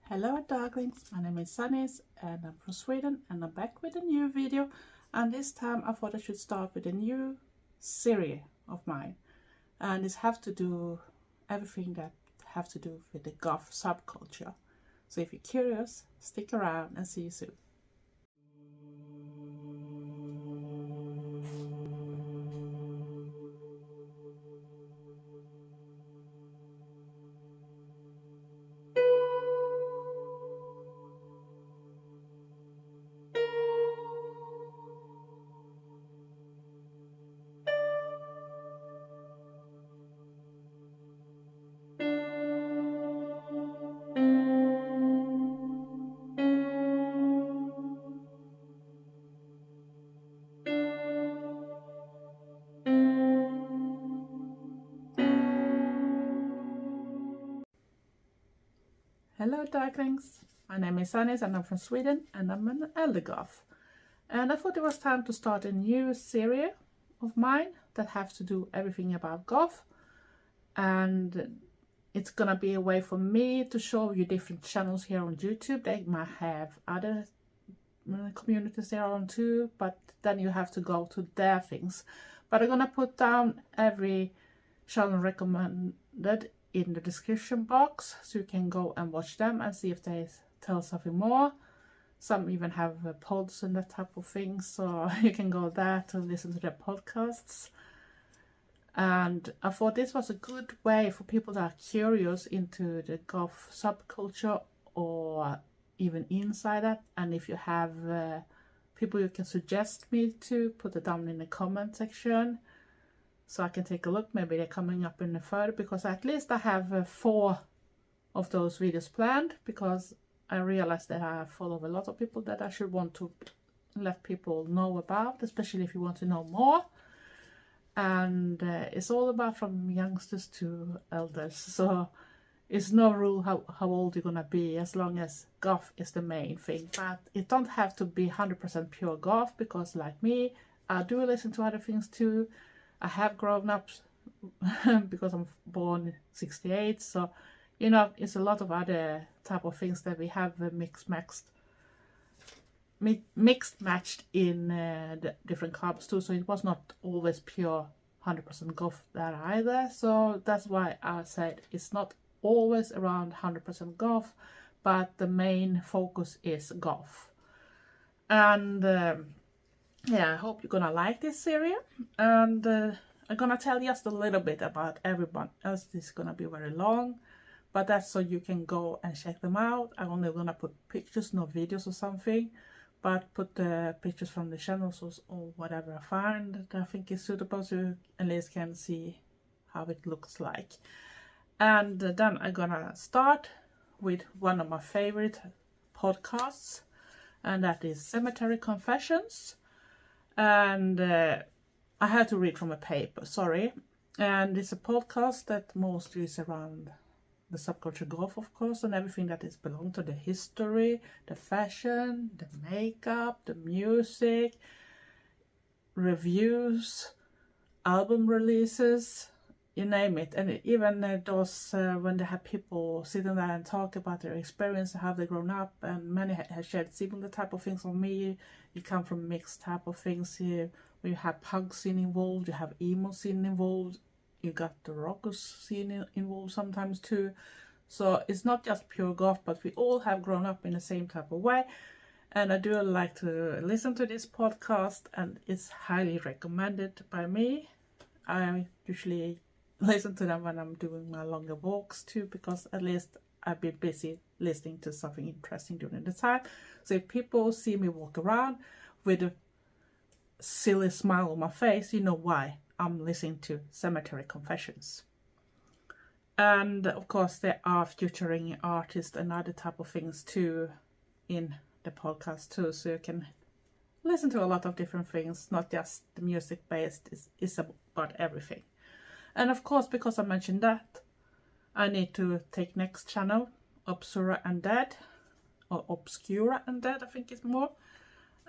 Hello darklings, my name is Sanniz and I'm from Sweden and I'm back with a new video, and this time I thought I should start with a new series of mine, and this have to do everything that have to do with the Goth subculture. So if you're curious, stick around and see you soon. Hello darklings, my name is Sanniz and I'm from Sweden and I'm an elder goth. And I thought it was time to start a new series of mine that have to do everything about goth. And it's gonna be a way for me to show you different channels here on YouTube. They might have other communities there on too, but then you have to go to their things. But I'm gonna put down every channel recommended in the description box, so you can go and watch them and see if they tell something more. Some even have pods and that type of thing, so you can go there to listen to their podcasts. And I thought this was a good way for people that are curious into the goth subculture or even inside that. And if you have people you can suggest me to, put it down in the comment section so I can take a look. Maybe they're coming up in the further, because at least I have 4 of those videos planned, because I realized that I follow a lot of people that I should want to let people know about, especially if you want to know more. And it's all about from youngsters to elders, so it's no rule how old you're gonna be, as long as goth is the main thing. But it don't have to be 100% pure goth, because like me, I do listen to other things too. I have grown up because I'm born in 68, so you know, it's a lot of other type of things that we have mixed matched in the different clubs too. So it was not always pure 100% goth there either. So that's why I said it's not always around 100% goth, but the main focus is goth. And yeah, I hope you're gonna like this series, and I'm gonna tell just a little bit about everyone else. This is gonna be very long, but that's so you can go and check them out. I'm only gonna put pictures, no videos or something, but put the pictures from the channels or whatever I find that I think is suitable, so you at least can see how it looks like. And then I'm gonna start with one of my favorite podcasts, and that is Cemetery Confessions. And I had to read from a paper, sorry. And it's a podcast that mostly is around the subculture goth, of course, and everything that is belong to the history, the fashion, the makeup, the music, reviews, album releases, you name it. And even those when they have people sitting there and talk about their experience, how they grown up, and many have shared similar type of things on me. You come from mixed type of things here, where you have punk scene involved, you have emo scene involved, you got the rockers scene involved sometimes too. So it's not just pure goth, but we all have grown up in the same type of way. And I do like to listen to this podcast, and it's highly recommended by me. I usually listen to them when I'm doing my longer walks too, because at least I've been busy listening to something interesting during the time. So if people see me walk around with a silly smile on my face, you know why. I'm listening to Cemetery Confessions. And of course there are featuring artists and other type of things too in the podcast too, so you can listen to a lot of different things, not just the music based. It's about everything. And of course, because I mentioned that, I need to take next channel, Obscura and Dead, or Obscura and Dead, I think it's more.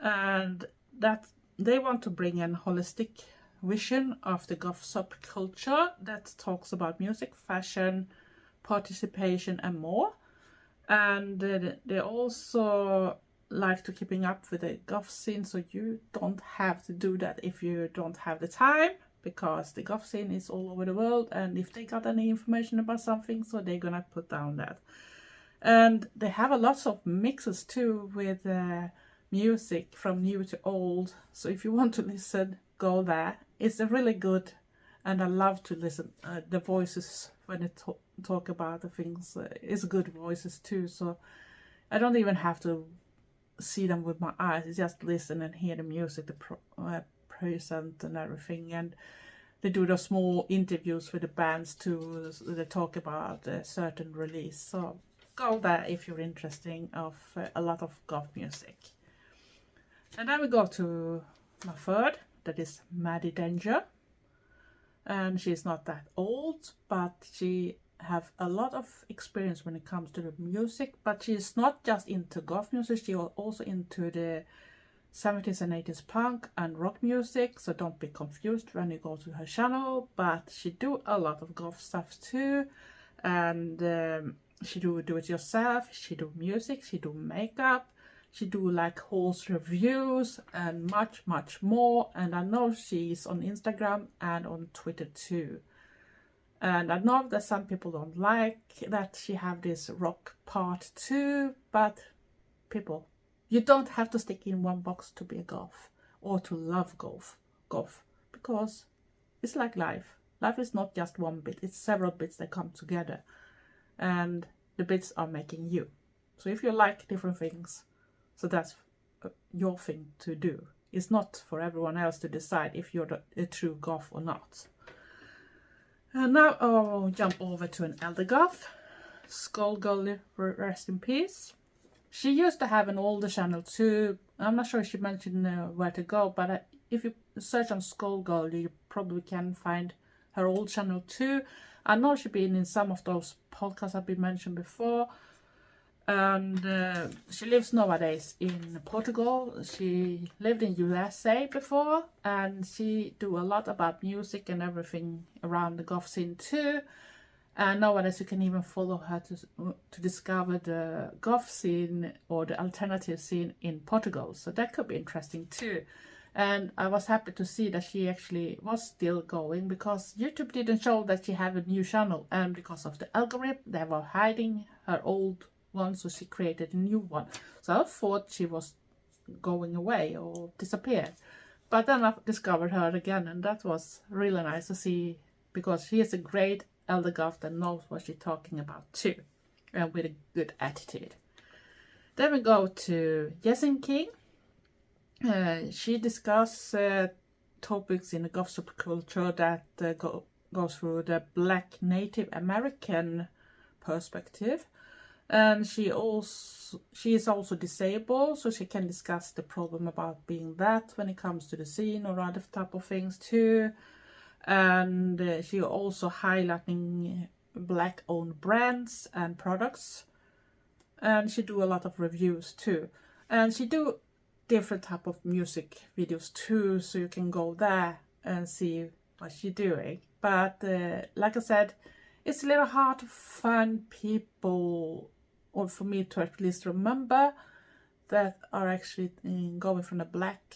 And that they want to bring in holistic vision of the goth subculture that talks about music, fashion, participation and more. And they also like to keeping up with the goth scene, so you don't have to do that if you don't have the time, because the goth scene is all over the world, and if they got any information about something, so they're gonna put down that. And they have a lot of mixes too with music from new to old, so if you want to listen, go there. It's a really good, and I love to listen the voices when they talk about the things. It's good voices too, so I don't even have to see them with my eyes. I just listen and hear the music, the present and everything. And they do the small interviews with the bands too. They talk about a certain release. So go there if you're interested of a lot of goth music. And then we go to my third, that is Maddie Danger. And she's not that old, but she have a lot of experience when it comes to the music, but she's not just into goth music, she's also into the 70s and 80s punk and rock music, so don't be confused when you go to her channel. But she do a lot of goth stuff too, and she do it yourself, she do music, she do makeup, she do like horse reviews and much more. And I know she's on Instagram and on Twitter too. And I know that some people don't like that she have this rock part too, but people, you don't have to stick in one box to be a goth or to love goth, because it's like life. Life is not just one bit, it's several bits that come together, and the bits are making you. So if you like different things, so that's your thing to do. It's not for everyone else to decide if you're a true goth or not. And now I'll jump over to an elder goth, Skullgirl, rest in peace. She used to have an older channel too. I'm not sure if she mentioned where to go, but if you search on Skullgirl, you probably can find her old channel too. I know she's been in some of those podcasts I've been mentioned before. And she lives nowadays in Portugal. She lived in USA before, and she do a lot about music and everything around the goth scene too. And nowadays you can even follow her to discover the goth scene or the alternative scene in Portugal. So that could be interesting too. And I was happy to see that she actually was still going, because YouTube didn't show that she had a new channel, and because of the algorithm they were hiding her old one, so she created a new one. So I thought she was going away or disappeared, but then I discovered her again, and that was really nice to see, because she is a great elder goth that knows what she's talking about too, and with a good attitude. Then we go to Jessin King. She discusses topics in the Goth subculture that go through the Black Native American perspective. And she is also disabled, so she can discuss the problem about being that when it comes to the scene or other type of things too. And she also highlighting black owned brands and products, and she do a lot of reviews too, and she do different type of music videos too, so you can go there and see what she's doing. But like I said, it's a little hard to find people, or for me to at least remember, that are actually going from the black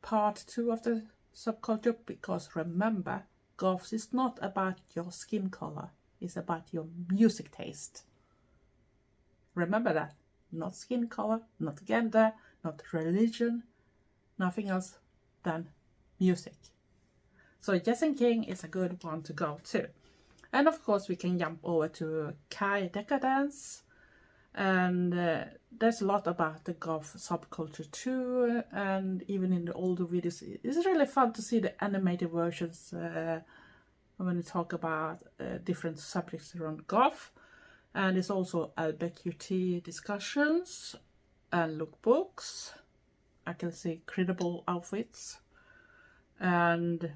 part too of the subculture, because remember, goth is not about your skin color, it's about your music taste. Remember that. Not skin color, not gender, not religion, nothing else than music. So Jessin King is a good one to go to. And of course we can jump over to KaideDance, and there's a lot about the goth subculture too, and even in the older videos it's really fun to see the animated versions when we talk about different subjects around goth. And it's also LBQT discussions and lookbooks. I can see credible outfits and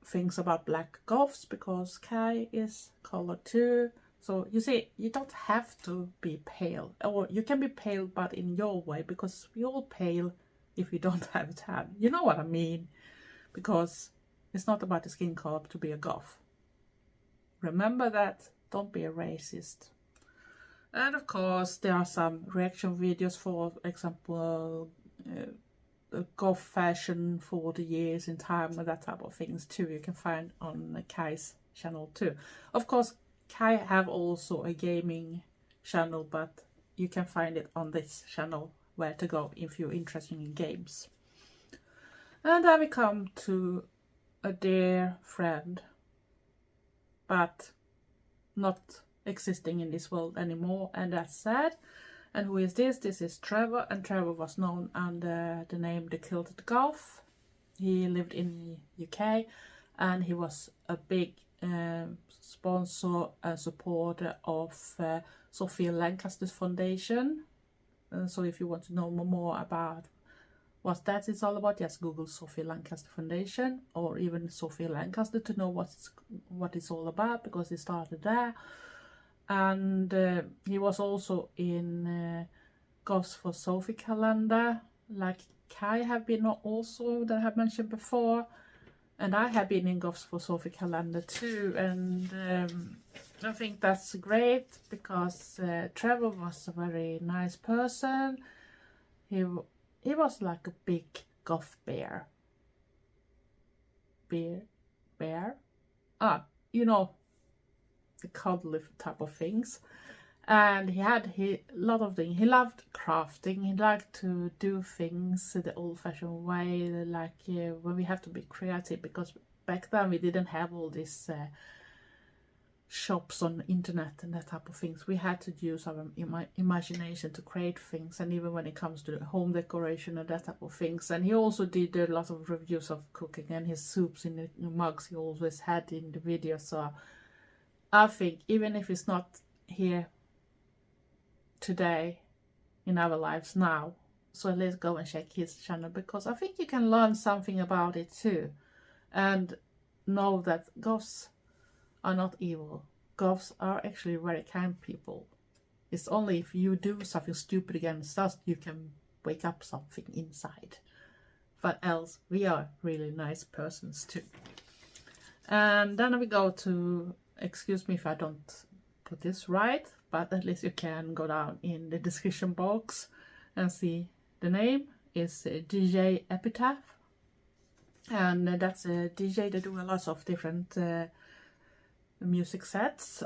things about black goths, because Kai is colored too. So you see, you don't have to be pale, or you can be pale but in your way, because we all pale if we don't have tan. You know what I mean? Because it's not about the skin color to be a goth. Remember that. Don't be a racist. And of course there are some reaction videos, for example, Goth fashion for the years in time and that type of things too. You can find on Kai's channel too. Of course, Kai have also a gaming channel, but you can find it on this channel where to go if you're interested in games. And then we come to a dear friend, but not existing in this world anymore, and that's sad. And who is this? This is Trevor, and Trevor was known under the name The Kilted Goth. He lived in the UK, and he was a big sponsor and supporter of Sophia Lancaster's foundation. So if you want to know more about what that is all about, just Google Sophia Lancaster Foundation, or even Sophia Lancaster, to know what it's all about, because he started there. And he was also in Goths for Sophie calendar, like Kai have been also, that I have mentioned before. And I have been in Goths for Sophie calendar too, and I think that's great, because Trevor was a very nice person. He was like a big goth bear. Bear? Ah, you know, the cuddly type of things. And he had a lot of things. He loved crafting. He liked to do things the old-fashioned way, like when we have to be creative, because back then we didn't have all these shops on the internet and that type of things. We had to use our imagination to create things, and even when it comes to home decoration and that type of things. And he also did a lot of reviews of cooking, and his soups in the mugs he always had in the video. So I think even if it's not here today in our lives now, so let's go and check his channel, because I think you can learn something about it too, and know that Goths are not evil. Goths are actually very kind people. It's only if you do something stupid against us you can wake up something inside, but else we are really nice persons too. And then we go to, excuse me if I don't put this right, but at least you can go down in the description box and see the name is DJ Epitaph, and that's a DJ that do a lot of different music sets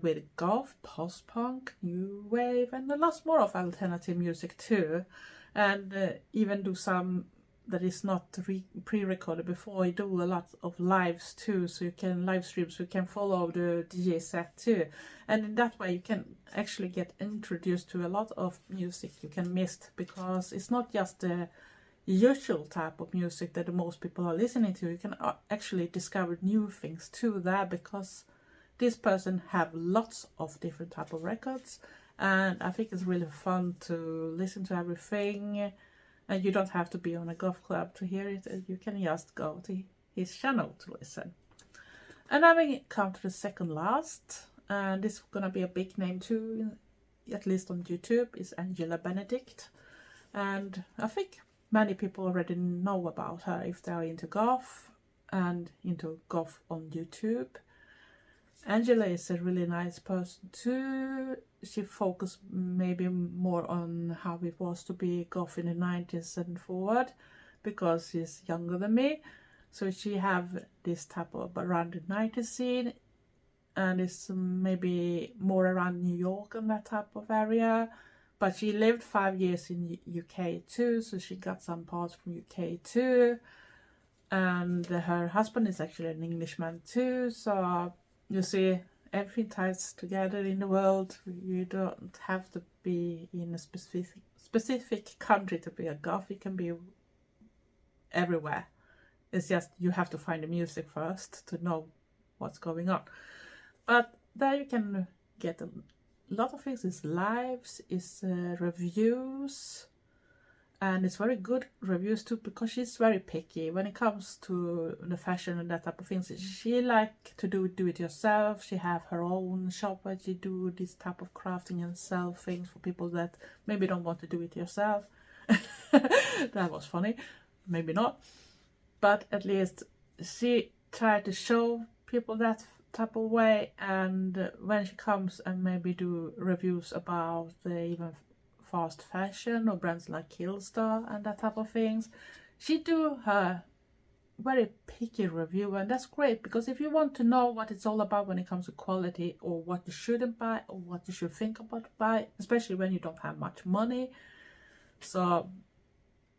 with goth, post-punk, new wave, and a lot more of alternative music too, and even do some that is not pre-recorded before. You do a lot of lives too, so you can live stream, so you can follow the DJ set too, and in that way you can actually get introduced to a lot of music you can miss, because it's not just the usual type of music that most people are listening to. You can actually discover new things too there, because this person have lots of different type of records, and I think it's really fun to listen to everything. And you don't have to be on a goth club to hear it. You can just go to his channel to listen. And then we come to the second last. And this is going to be a big name too, at least on YouTube, is Angela Benedict. And I think many people already know about her if they are into goth and into goth on YouTube. Angela is a really nice person too. She focused maybe more on how it was to be goth in the 90s and forward, because she's younger than me. So she have this type of around the 90s scene, and it's maybe more around New York and that type of area. But she lived 5 years in UK too, so she got some parts from UK too. And her husband is actually an Englishman too, so you see, everything ties together in the world. You don't have to be in a specific country to be a goth. You can be everywhere. It's just you have to find the music first to know what's going on. But there you can get a lot of things. It's lives, it's reviews, and it's very good reviews too, because she's very picky when it comes to the fashion and that type of things. She like to do it yourself. She have her own shop where she do this type of crafting and sell things for people that maybe don't want to do it yourself. That was funny, maybe not, but at least she tried to show people that type of way, and when she comes and maybe do reviews about even fast fashion or brands like Killstar and that type of things, she do her very picky review, and that's great, because if you want to know what it's all about when it comes to quality, or what you shouldn't buy, or what you should think about buy, especially when you don't have much money, so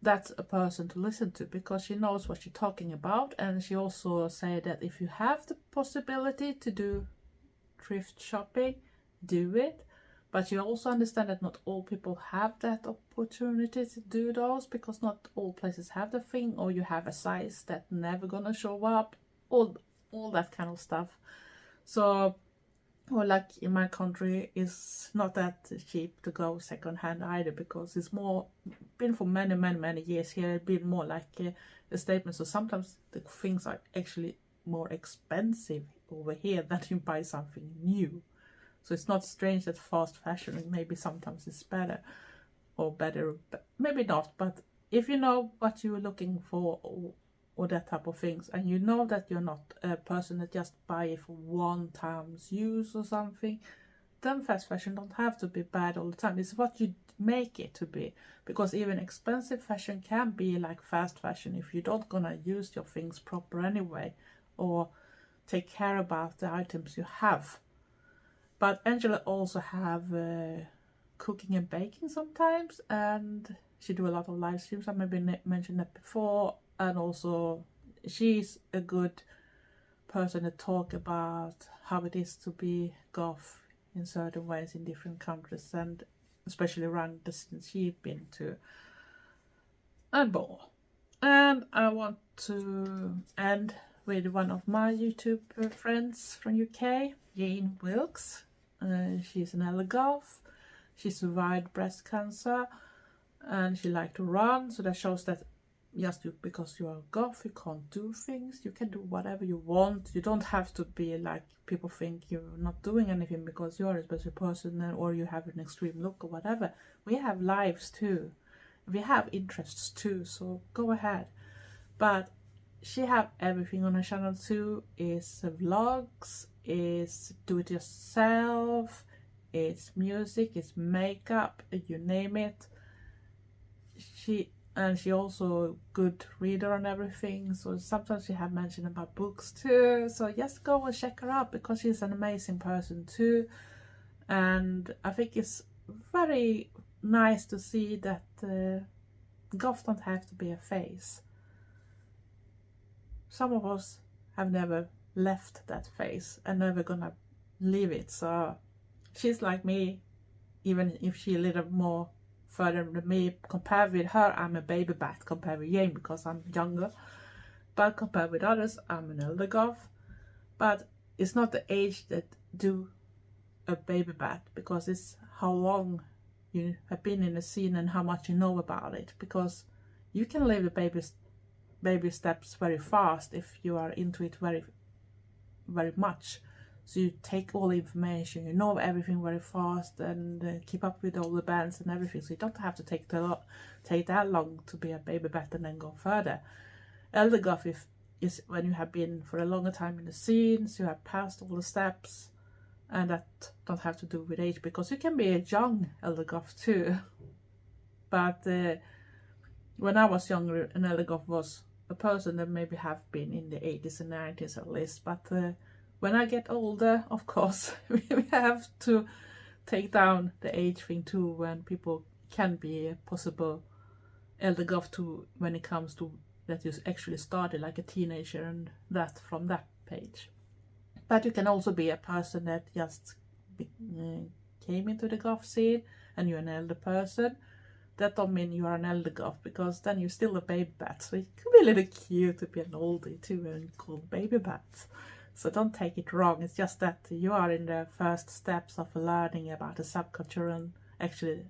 that's a person to listen to, because she knows what she's talking about. And she also said that if you have the possibility to do thrift shopping, do it, but you also understand that not all people have that opportunity to do those, because not all places have the thing, or you have a size that never gonna show up, all that kind of stuff. So, or like in my country, it's not that cheap to go second hand either, because it's more been for many years here. It's been more like a statement. So sometimes the things are actually more expensive over here than you buy something new. So it's not strange that fast fashion maybe sometimes is better, or better, maybe not. But if you know what you're looking for, or that type of things, and you know that you're not a person that just buy it for one time's use or something, then fast fashion don't have to be bad all the time. It's what you make it to be, because even expensive fashion can be like fast fashion if you don't gonna use your things proper anyway, or take care about the items you have. But Angela also have cooking and baking sometimes, and she do a lot of live streams. I maybe mentioned that before. And also she's a good person to talk about how it is to be goth in certain ways in different countries, and especially around the scenes she's been to, and more. And I want to end with one of my YouTube friends from UK, Jane Wilkes. She's an elder goth. She survived breast cancer, and she liked to run, so that shows that just because you are goth, you can't do things. You can do whatever you want. You don't have to be like people think you're not doing anything because you're a special person, or you have an extreme look or whatever. We have lives too. We have interests too, so go ahead. But she have everything on her channel too. It's vlogs, it's do it yourself, it's music, it's makeup, you name it. She also a good reader on everything, so sometimes she have mentioned about books too. So just go and check her out, because she's an amazing person too. And I think it's very nice to see that goth don't have to be a phase. Some of us have never left that phase and never gonna leave it. So she's like me, even if she a little more further than me. Compared with her, I'm a baby bat compared with Jane, because I'm younger. But compared with others, I'm an elder goth. But it's not the age that do a baby bat, because it's how long you have been in the scene and how much you know about it. Because you can live the baby steps very fast if you are into it very much. So you take all the information, you know everything very fast, and keep up with all the bands and everything. So you don't have to take that long to be a baby bat and then go further. Elder goth is when you have been for a longer time in the scenes, you have passed all the steps, and that don't have to do with age, because you can be a young elder goth too. But when I was younger, an elder goth was a person that maybe have been in the 80s and 90s at least. But when I get older, of course, we have to take down the age thing too, when people can be a possible elder goth too, when it comes to that you actually started like a teenager, and that from that page. But you can also be a person that just came into the goth scene and you're an elder person. That don't mean you are an elder goth, because then you're still a baby bat. So it could be a little cute to be an oldie too and called baby bat. So don't take it wrong. It's just that you are in the first steps of learning about the subculture and actually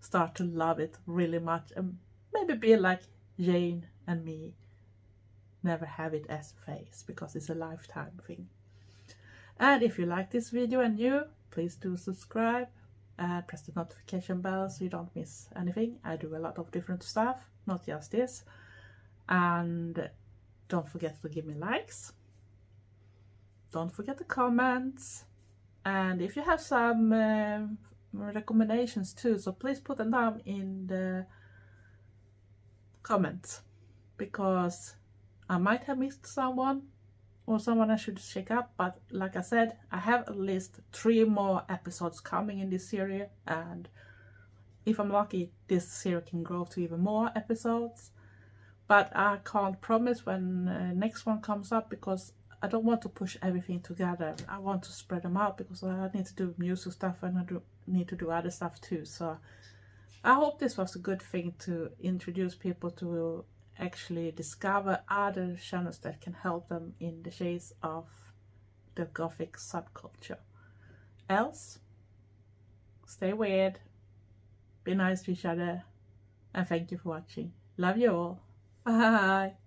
start to love it really much, and maybe be like Jane and me, never have it as a phase, because it's a lifetime thing. And if you like this video and new, please do subscribe and press the notification bell so you don't miss anything. I do a lot of different stuff, not just this. And don't forget to give me likes. don't forget the comments. And if you have some recommendations too, so please put them down in the comments, because I might have missed someone or someone I should check out. But like I said, I have at least 3 more episodes coming in this series, and if I'm lucky, this series can grow to even more episodes. But I can't promise when next one comes up, because I don't want to push everything together. I want to spread them out, because I need to do music stuff and I need to do other stuff too. So I hope this was a good thing to introduce people to actually discover other channels that can help them in the chase of the Gothic subculture. Else, stay weird, be nice to each other, and thank you for watching. Love you all. Bye.